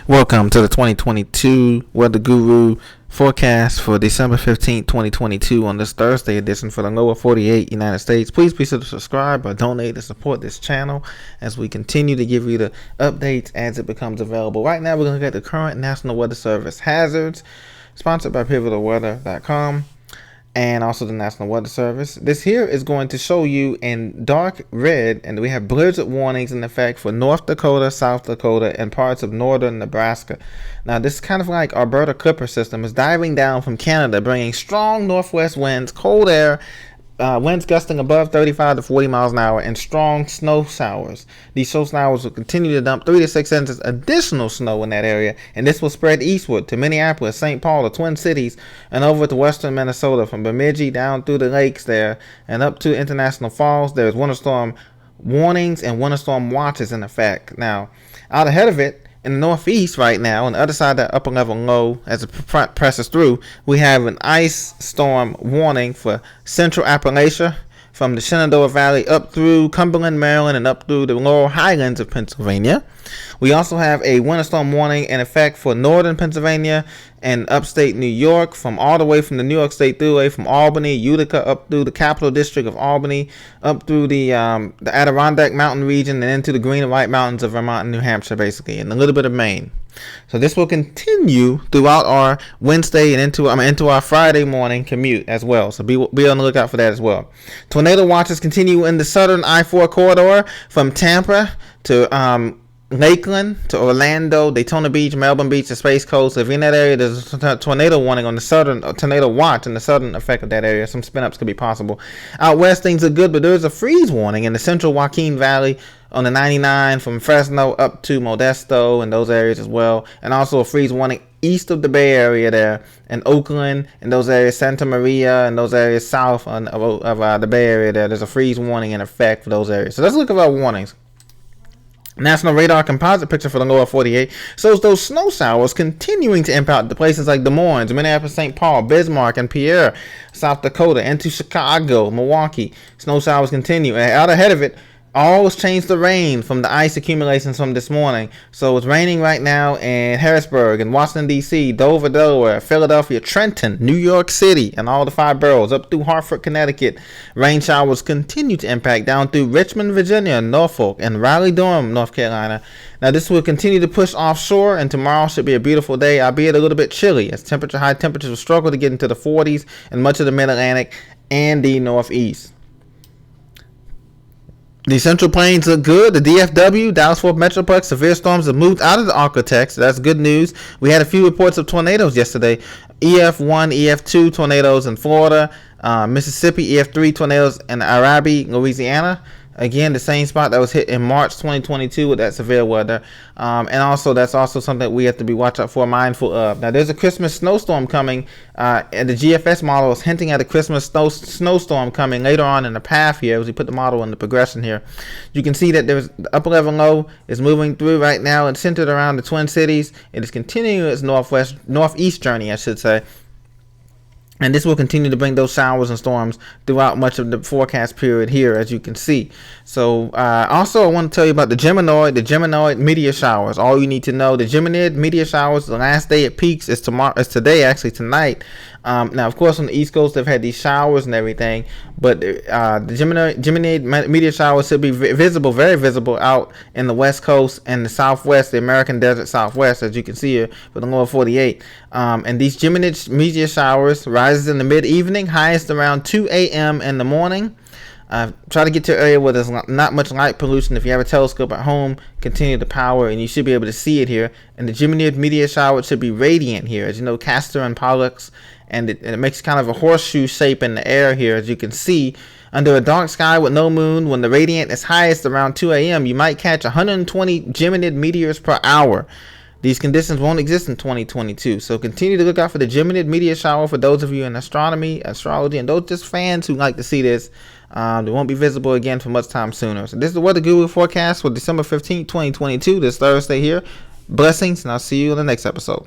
Welcome to the 2022 Weather Guru forecast for December 15th, 2022 on this Thursday edition for the lower 48 United States. Please be sure to subscribe or donate to support this channel as we continue to give you the updates as it becomes available. Right now, we're going to look at the current National Weather Service hazards, sponsored by pivotalweather.com. And also the National Weather Service. This here is going to show you in dark red, and we have blizzard warnings in effect for North Dakota, South Dakota, and parts of northern Nebraska. Now, this is kind of like Alberta Clipper system is diving down from Canada, bringing strong northwest winds, cold air, winds gusting above 35 to 40 miles an hour, and strong snow showers. These snow showers will continue to dump 3 to 6 inches additional snow in that area, and this will spread eastward to Minneapolis, St. Paul, the Twin Cities, and over to western Minnesota from Bemidji down through the lakes there and up to International Falls. There's winter storm warnings and winter storm watches in effect. Now, out ahead of it, in the northeast right now, on the other side of that upper level low, as the front presses through, we have an ice storm warning for central Appalachia from the Shenandoah Valley up through Cumberland, Maryland, and up through the Laurel Highlands of Pennsylvania. We also have a winter storm warning in effect for northern Pennsylvania and upstate New York, from all the way from the New York State Thruway, from Albany, Utica, up through the Capital District of Albany, up through the Adirondack Mountain region, and into the Green and White Mountains of Vermont and New Hampshire, basically, and a little bit of Maine. So this will continue throughout our Wednesday and into our Friday morning commute as well. So be on the lookout for that as well. Tornado watches continue in the southern I-4 corridor from Tampa to Lakeland to Orlando, Daytona Beach, Melbourne Beach, the Space Coast. If you're in that area, there's a tornado warning on the southern, tornado watch in the southern effect of that area. Some spin-ups could be possible. Out west, things are good, but there's a freeze warning in the central Joaquin Valley on the 99 from Fresno up to Modesto and those areas as well. And also a freeze warning east of the Bay Area there, in Oakland and those areas, Santa Maria and those areas south of the Bay Area there. There's a freeze warning in effect for those areas. So let's look at our warnings. National Radar Composite picture for the lower 48 shows those snow showers continuing to impact the places like Des Moines, Minneapolis, St. Paul, Bismarck, and Pierre, South Dakota, into Chicago, Milwaukee. Snow showers continue. And out ahead of it, all has changed to rain from the ice accumulations from this morning. So it's raining right now in Harrisburg and Washington, D.C., Dover, Delaware, Philadelphia, Trenton, New York City, and all the 5 boroughs up through Hartford, Connecticut. Rain showers continue to impact down through Richmond, Virginia, Norfolk, and Raleigh-Durham, North Carolina. Now, this will continue to push offshore, and tomorrow should be a beautiful day, albeit a little bit chilly, as high temperatures will struggle to get into the 40s in much of the Mid-Atlantic and the Northeast. The Central Plains look good. The DFW, Dallas-Fort Metroplex, severe storms have moved out of the Arctic, so that's good news. We had a few reports of tornadoes yesterday. EF1, EF2 tornadoes in Florida, Mississippi, EF3 tornadoes in Arabi, Louisiana. Again, the same spot that was hit in March 2022 with that severe weather. And also, that's also something that we have to be mindful of. Now, there's a Christmas snowstorm coming, and the GFS model is hinting at a Christmas snowstorm coming later on in the path here, as we put the model in the progression here. You can see that there's the upper level low is moving through right now. It's centered around the Twin Cities. It is continuing its northeast journey, I should say. And this will continue to bring those showers and storms throughout much of the forecast period here, as you can see. So also, I want to tell you about the Geminoid meteor showers. All you need to know, the Geminid meteor showers, the last day it peaks is today, actually tonight. Now, of course, on the East Coast, they've had these showers and everything, but the Geminid meteor showers should be visible, very visible, out in the West Coast and the Southwest, the American Desert Southwest, as you can see here for the lower 48. And these Geminid meteor showers rises in the mid-evening, highest around 2 a.m. in the morning. Try to get to an area where there's not much light pollution. If you have a telescope at home, continue to power, and you should be able to see it here. And the Geminid meteor shower should be radiant here, as you know, Castor and Pollux, and it makes kind of a horseshoe shape in the air here, as you can see. Under a dark sky with no moon, when the radiant is highest around 2 a.m., you might catch 120 Geminid meteors per hour. These conditions won't exist in 2022, so continue to look out for the Geminid meteor shower for those of you in astronomy, astrology, and those just fans who like to see this. They won't be visible again for much time sooner. So this is the Weather Guru forecast for December 15th, 2022, this Thursday here. Blessings, and I'll see you in the next episode.